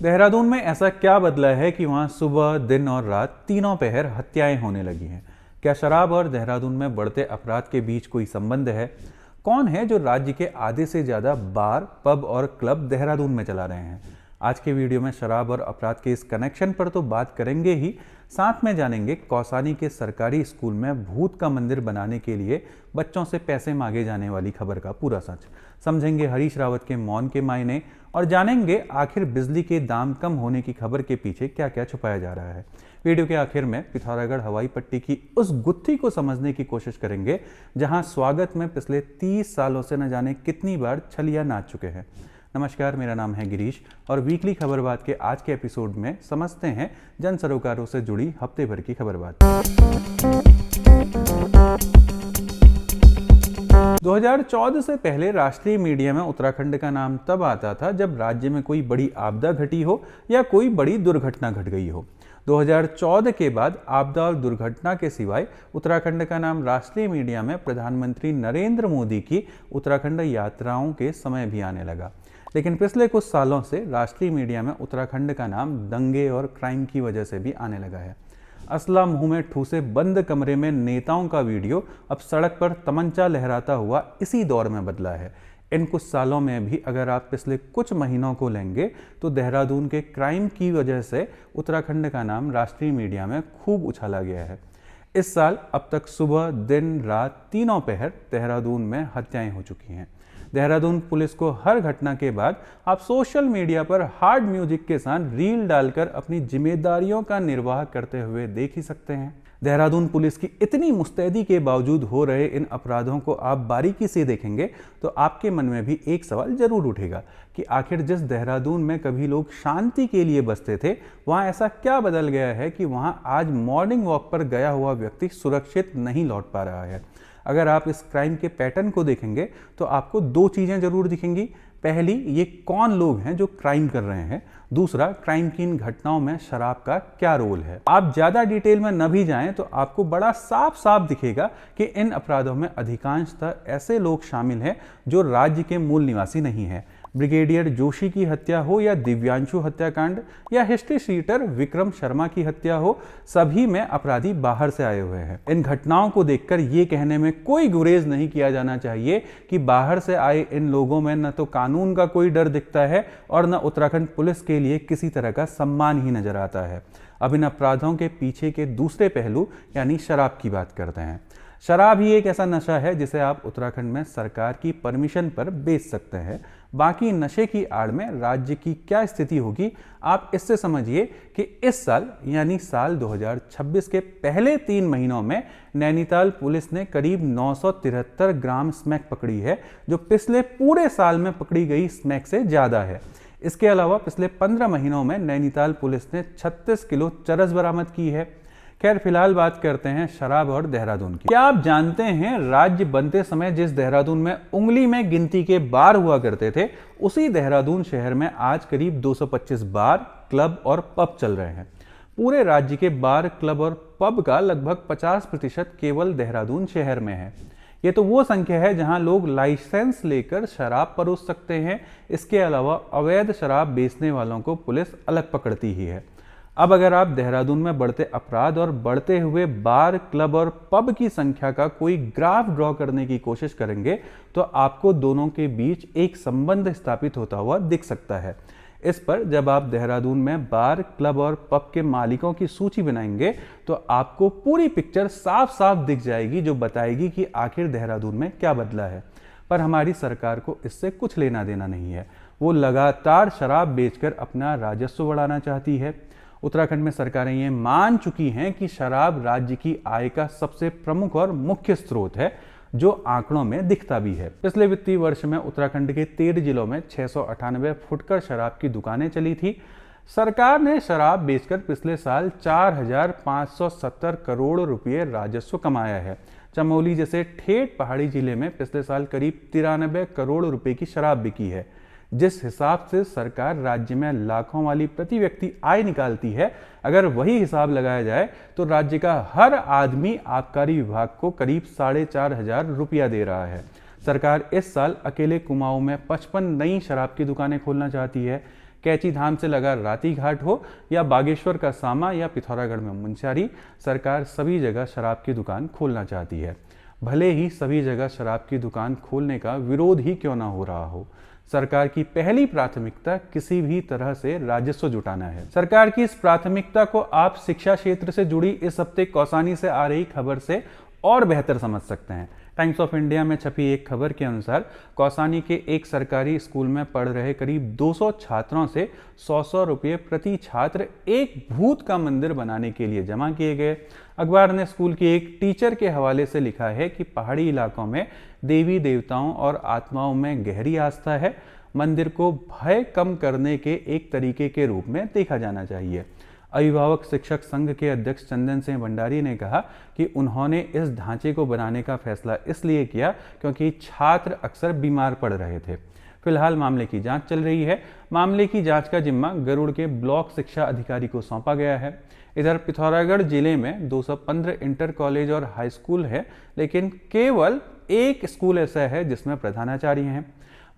देहरादून में ऐसा क्या बदला है कि वहाँ सुबह, दिन और रात तीनों पहर हत्याएं होने लगी हैं? क्या शराब और देहरादून में बढ़ते अपराध के बीच कोई संबंध है? कौन है जो राज्य के आधे से ज़्यादा बार, पब और क्लब देहरादून में चला रहे हैं? आज के वीडियो में शराब और अपराध के इस कनेक्शन पर तो बात करेंगे ही, साथ में जानेंगे कौसानी के सरकारी स्कूल में भूत का मंदिर बनाने के लिए बच्चों से पैसे मांगे जाने वाली खबर का पूरा सच, समझेंगे हरीश रावत के मौन के मायने और जानेंगे आखिर बिजली के दाम कम होने की खबर के पीछे क्या क्या छुपाया जा रहा है। वीडियो के आखिर में पिथौरागढ़ हवाई पट्टी की उस गुत्थी को समझने की कोशिश करेंगे जहां स्वागत में पिछले 30 सालों से न जाने कितनी बार छलिया नाच चुके हैं। नमस्कार, मेरा नाम है गिरीश और वीकली खबरबात के आज के एपिसोड में समझते हैं जन सरोकारों से जुड़ी हफ्ते भर की खबरबात। 2014 से पहले राष्ट्रीय मीडिया में उत्तराखंड का नाम तब आता था जब राज्य में कोई बड़ी आपदा घटी हो या कोई बड़ी दुर्घटना घट गई हो। 2014 के बाद आपदा और दुर्घटना के सिवाय उत्तराखंड का नाम राष्ट्रीय मीडिया में प्रधानमंत्री नरेंद्र मोदी की उत्तराखंड यात्राओं के समय भी आने लगा। लेकिन पिछले कुछ सालों से राष्ट्रीय मीडिया में उत्तराखंड का नाम दंगे और क्राइम की वजह से भी आने लगा है। असला मुंह में ठूसे बंद कमरे में नेताओं का वीडियो अब सड़क पर तमंचा लहराता हुआ इसी दौर में बदला है। इन कुछ सालों में भी अगर आप पिछले कुछ महीनों को लेंगे तो देहरादून के क्राइम की वजह से उत्तराखंड का नाम राष्ट्रीय मीडिया में खूब उछाला गया है। इस साल अब तक सुबह, दिन, रात तीनों पहर देहरादून में हत्याएं हो चुकी हैं। देहरादून पुलिस को हर घटना के बाद आप सोशल मीडिया पर हार्ड म्यूजिक के साथ रील डालकर अपनी जिम्मेदारियों का निर्वाह करते हुए देख ही सकते हैं। देहरादून पुलिस की इतनी मुस्तैदी के बावजूद हो रहे इन अपराधों को आप बारीकी से देखेंगे तो आपके मन में भी एक सवाल जरूर उठेगा कि आखिर जिस देहरादून में कभी लोग शांति के लिए बसते थे, वहाँ ऐसा क्या बदल गया है कि वहाँ आज मॉर्निंग वॉक पर गया हुआ व्यक्ति सुरक्षित नहीं लौट पा रहा है। अगर आप इस क्राइम के पैटर्न को देखेंगे तो आपको दो चीज़ें जरूर दिखेंगी। पहली, ये कौन लोग हैं जो क्राइम कर रहे हैं। दूसरा, क्राइम की इन घटनाओं में शराब का क्या रोल है। आप ज़्यादा डिटेल में न भी जाएं तो आपको बड़ा साफ साफ दिखेगा कि इन अपराधों में अधिकांशतः ऐसे लोग शामिल हैं जो राज्य के मूल निवासी नहीं हैं। ब्रिगेडियर जोशी की हत्या हो या दिव्यांशु हत्याकांड या हिस्ट्री शीटर विक्रम शर्मा की हत्या हो, सभी में अपराधी बाहर से आए हुए हैं। इन घटनाओं को देखकर ये कहने में कोई गुरेज नहीं किया जाना चाहिए कि बाहर से आए इन लोगों में न तो कानून का कोई डर दिखता है और न उत्तराखंड पुलिस के लिए किसी तरह का सम्मान ही नजर आता है। अब इन अपराधों के पीछे के दूसरे पहलू यानी शराब की बात करते हैं। शराब ही एक ऐसा नशा है जिसे आप उत्तराखंड में सरकार की परमिशन पर बेच सकते हैं। बाकी नशे की आड़ में राज्य की क्या स्थिति होगी, आप इससे समझिए कि इस साल यानी साल 2026 के पहले 3 महीनों में नैनीताल पुलिस ने करीब 973 ग्राम स्मैक पकड़ी है, जो पिछले पूरे साल में पकड़ी गई स्मैक से ज़्यादा है। इसके अलावा पिछले 15 महीनों में नैनीताल पुलिस ने 36 किलो चरस बरामद की है। खैर, फिलहाल बात करते हैं शराब और देहरादून की। क्या आप जानते हैं राज्य बनते समय जिस देहरादून में उंगली में गिनती के बार हुआ करते थे, उसी देहरादून शहर में आज करीब 225 बार, क्लब और पब चल रहे हैं। पूरे राज्य के बार, क्लब और पब का लगभग 50% केवल देहरादून शहर में है। ये तो वो संख्या है जहां लोग लाइसेंस लेकर शराब परोस सकते हैं। इसके अलावा अवैध शराब बेचने वालों को पुलिस अलग पकड़ती ही है। अब अगर आप देहरादून में बढ़ते अपराध और बढ़ते हुए बार, क्लब और पब की संख्या का कोई ग्राफ ड्रॉ करने की कोशिश करेंगे तो आपको दोनों के बीच एक संबंध स्थापित होता हुआ दिख सकता है। इस पर जब आप देहरादून में बार, क्लब और पब के मालिकों की सूची बनाएंगे तो आपको पूरी पिक्चर साफ साफ दिख जाएगी, जो बताएगी कि आखिर देहरादून में क्या बदला है। पर हमारी सरकार को इससे कुछ लेना देना नहीं है। वो लगातार शराब बेचकर अपना राजस्व बढ़ाना चाहती है। उत्तराखंड में सरकारें ये मान चुकी हैं कि शराब राज्य की आय का सबसे प्रमुख और मुख्य स्रोत है, जो आंकड़ों में दिखता भी है। पिछले वित्तीय वर्ष में उत्तराखंड के 13 जिलों में 698 फुटकर शराब की दुकानें चली थी। सरकार ने शराब बेचकर पिछले साल 4,570 करोड़ रुपये राजस्व कमाया है। चमोली जैसे ठेठ पहाड़ी जिले में पिछले साल करीब 93 करोड़ रुपए की शराब बिकी है। जिस हिसाब से सरकार राज्य में लाखों वाली प्रति व्यक्ति आय निकालती है, अगर वही हिसाब लगाया जाए तो राज्य का हर आदमी आबकारी विभाग को करीब 4,500 रुपया दे रहा है। सरकार इस साल अकेले कुमाऊं में 55 नई शराब की दुकानें खोलना चाहती है। कैची धाम से लगा राती घाट हो या बागेश्वर का सामा या पिथौरागढ़ में मुंशियारी, सरकार सभी जगह शराब की दुकान खोलना चाहती है। भले ही सभी जगह शराब की दुकान खोलने का विरोध ही क्यों ना हो रहा हो, सरकार की पहली प्राथमिकता किसी भी तरह से राजस्व जुटाना है। सरकार की इस प्राथमिकता को आप शिक्षा क्षेत्र से जुड़ी इस हफ्ते कौसानी से आ रही खबर से और बेहतर समझ सकते हैं। टाइम्स ऑफ इंडिया में छपी एक खबर के अनुसार कौसानी के एक सरकारी स्कूल में पढ़ रहे करीब 200 छात्रों से 100 रुपये प्रति छात्र एक भूत का मंदिर बनाने के लिए जमा किए गए। अखबार ने स्कूल की एक टीचर के हवाले से लिखा है कि पहाड़ी इलाकों में देवी देवताओं और आत्माओं में गहरी आस्था है। मंदिर को भय कम करने के एक तरीके के रूप में देखा जाना चाहिए। अभिभावक शिक्षक संघ के अध्यक्ष चंदन सिंह भंडारी ने कहा कि उन्होंने इस ढांचे को बनाने का फैसला इसलिए किया क्योंकि छात्र अक्सर बीमार पड़ रहे थे। फिलहाल मामले की जांच चल रही है। मामले की जांच का जिम्मा गरुड़ के ब्लॉक शिक्षा अधिकारी को सौंपा गया है। इधर पिथौरागढ़ जिले में 215 इंटर कॉलेज और हाई स्कूल है, लेकिन केवल एक स्कूल ऐसा है जिसमें प्रधानाचार्य हैं।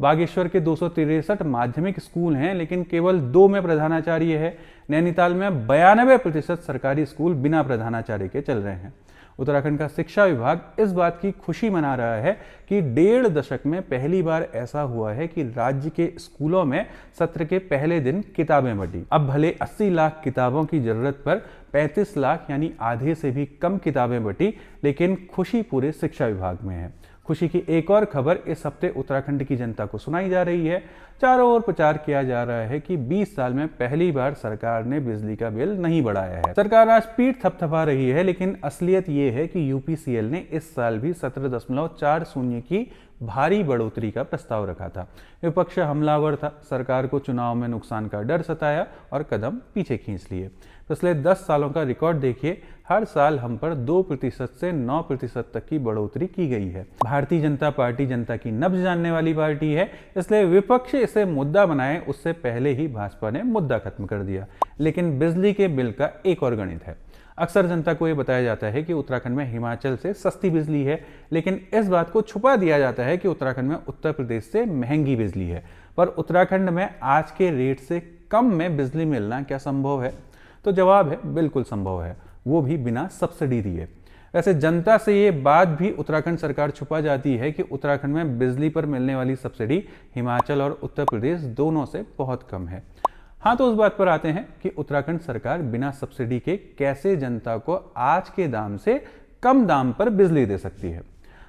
बागेश्वर के 263 माध्यमिक स्कूल हैं, लेकिन केवल 2 में प्रधानाचार्य है। नैनीताल में 92% सरकारी स्कूल बिना प्रधानाचार्य के चल रहे हैं। उत्तराखंड का शिक्षा विभाग इस बात की खुशी मना रहा है कि 1.5 दशक में पहली बार ऐसा हुआ है कि राज्य के स्कूलों में सत्र के पहले दिन किताबें बंटी। अब भले 80 लाख किताबों की जरूरत पर 35 लाख यानी आधे से भी कम किताबें बंटी, लेकिन खुशी पूरे शिक्षा विभाग में है। खुशी की एक और खबर इस हफ्ते उत्तराखंड की जनता को सुनाई जा रही है। चारों ओर प्रचार किया जा रहा है कि 20 साल में पहली बार सरकार ने बिजली का बिल नहीं बढ़ाया है। सरकार आज पीठ थपथपा रही है, लेकिन असलियत ये है कि यूपीसीएल ने इस साल भी 17.40 की भारी बढ़ोतरी का प्रस्ताव रखा था। विपक्ष हमलावर था, सरकार को चुनाव में नुकसान का डर सताया और कदम पीछे खींच लिए। पिछले 10 सालों का रिकॉर्ड देखिए, हर साल हम पर 2% से 9% तक की बढ़ोतरी की गई है। भारतीय जनता पार्टी जनता की नब्ज जानने वाली पार्टी है, इसलिए विपक्ष इसे मुद्दा बनाए उससे पहले ही भाजपा ने मुद्दा खत्म कर दिया। लेकिन बिजली के बिल का एक और गणित है। अक्सर जनता को ये बताया जाता है कि उत्तराखंड में हिमाचल से सस्ती बिजली है, लेकिन इस बात को छुपा दिया जाता है कि उत्तराखंड में उत्तर प्रदेश से महंगी बिजली है। पर उत्तराखंड में आज के रेट से कम में बिजली मिलना क्या संभव है? तो जवाब है बिल्कुल संभव है, वो भी बिना सब्सिडी दिए। वैसे जनता से ये बात भी उत्तराखंड सरकार छुपा जाती है कि उत्तराखंड में बिजली पर मिलने वाली सब्सिडी हिमाचल और उत्तर प्रदेश दोनों से बहुत कम है। हाँ, तो उस बात पर आते हैं कि उत्तराखंड सरकार बिना सब्सिडी के कैसे जनता को आज के दाम से कम दाम पर बिजली दे सकती है।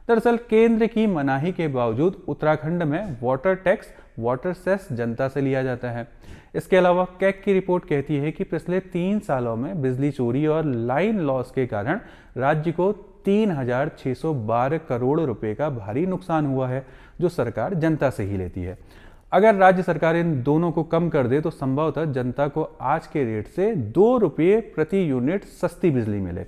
दरअसल केंद्र की मनाही के बावजूद उत्तराखंड में वाटर टैक्स, वाटर सेस जनता से लिया जाता है। इसके अलावा कैग की रिपोर्ट कहती है कि पिछले 3 सालों में बिजली चोरी और लाइन लॉस के कारण राज्य को 3,612 करोड़ रुपए का भारी नुकसान हुआ है, जो सरकार जनता से ही लेती है। अगर राज्य सरकार इन दोनों को कम कर दे तो संभवतः जनता को आज के रेट से 2 रुपये प्रति यूनिट सस्ती बिजली मिले।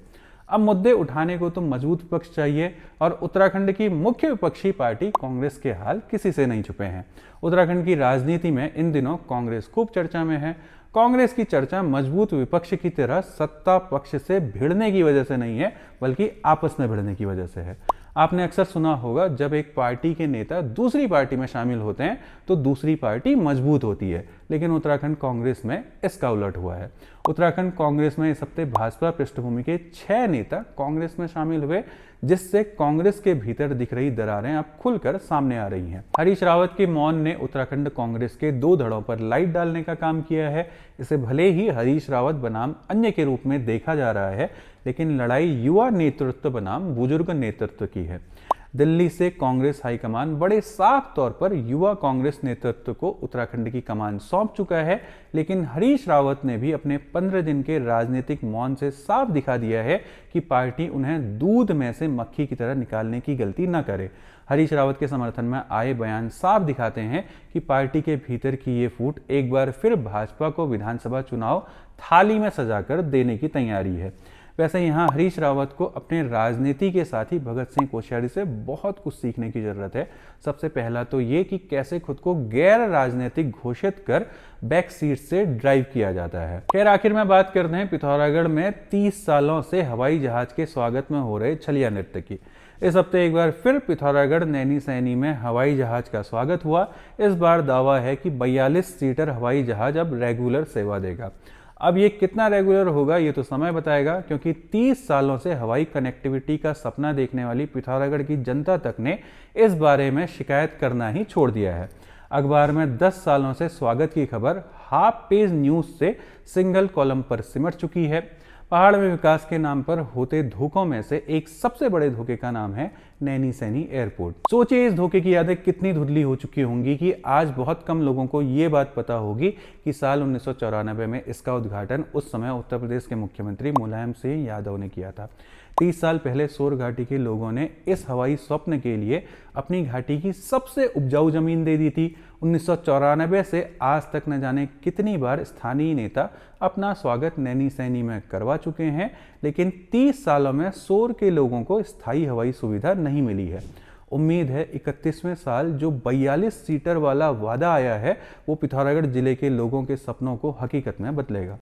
अब मुद्दे उठाने को तो मजबूत विपक्ष चाहिए, और उत्तराखंड की मुख्य विपक्षी पार्टी कांग्रेस के हाल किसी से नहीं छुपे हैं। उत्तराखंड की राजनीति में इन दिनों कांग्रेस खूब चर्चा में है। कांग्रेस की चर्चा मजबूत विपक्ष की तरह सत्ता पक्ष से भिड़ने की वजह से नहीं है, बल्कि आपस में भिड़ने की वजह से है। आपने अक्सर सुना होगा, जब एक पार्टी के नेता दूसरी पार्टी में शामिल होते हैं तो दूसरी पार्टी मजबूत होती है, लेकिन उत्तराखंड कांग्रेस में इसका उलट हुआ है। उत्तराखंड कांग्रेस में इस हफ्ते भाजपा पृष्ठभूमि के 6 नेता कांग्रेस में शामिल हुए, जिससे कांग्रेस के भीतर दिख रही दरारें अब खुलकर सामने आ रही हैं। हरीश रावत के मौन ने उत्तराखंड कांग्रेस के 2 धड़ों पर लाइट डालने का काम किया है। इसे भले ही हरीश रावत बनाम अन्य के रूप में देखा जा रहा है, लेकिन लड़ाई युवा नेतृत्व बनाम बुजुर्ग नेतृत्व की है। दिल्ली से कांग्रेस हाईकमान बड़े साफ तौर पर युवा कांग्रेस नेतृत्व को उत्तराखंड की कमान सौंप चुका है, लेकिन हरीश रावत ने भी अपने 15 दिन के राजनीतिक मौन से साफ दिखा दिया है कि पार्टी उन्हें दूध में से मक्खी की तरह निकालने की गलती न करे। हरीश रावत के समर्थन में आए बयान साफ दिखाते हैं कि पार्टी के भीतर की ये फूट एक बार फिर भाजपा को विधानसभा चुनाव थाली में सजाकर देने की तैयारी है। वैसे यहाँ हरीश रावत को अपने राजनीति के साथ ही भगत सिंह कोश्यारी से बहुत कुछ सीखने की जरूरत है। सबसे पहला तो ये कि कैसे खुद को गैर राजनीतिक घोषित कर बैक सीट से ड्राइव किया जाता है। खैर, आखिर में बात करते हैं पिथौरागढ़ में 30 सालों से हवाई जहाज के स्वागत में हो रहे छलिया नृत्य की। इस हफ्ते एक बार फिर पिथौरागढ़ नैनीसैनी में हवाई जहाज का स्वागत हुआ। इस बार दावा है कि 42 सीटर हवाई जहाज अब रेगुलर सेवा देगा। अब ये कितना रेगुलर होगा ये तो समय बताएगा, क्योंकि 30 सालों से हवाई कनेक्टिविटी का सपना देखने वाली पिथौरागढ़ की जनता तक ने इस बारे में शिकायत करना ही छोड़ दिया है। अखबार में 10 सालों से स्वागत की खबर हाफ पेज न्यूज से सिंगल कॉलम पर सिमट चुकी है। पहाड़ में विकास के नाम पर होते धोखों में से एक सबसे बड़े धोखे का नाम है नैनीसैनी एयरपोर्ट। सोचिए इस धोखे की यादें कितनी धुंधली हो चुकी होंगी कि आज बहुत कम लोगों को ये बात पता होगी कि साल 1994 में इसका उद्घाटन उस समय उत्तर प्रदेश के मुख्यमंत्री मुलायम सिंह यादव ने किया था। 30 साल पहले सोर घाटी के लोगों ने इस हवाई स्वप्न के लिए अपनी घाटी की सबसे उपजाऊ जमीन दे दी थी। 1994 से आज तक न जाने कितनी बार स्थानीय नेता अपना स्वागत नैनीसैनी में करवा चुके हैं, लेकिन 30 सालों में सोर के लोगों को स्थायी हवाई सुविधा नहीं मिली है। उम्मीद है 31वें साल जो 42 सीटर वाला वादा आया है वो पिथौरागढ़ जिले के लोगों के सपनों को हकीकत में बदलेगा।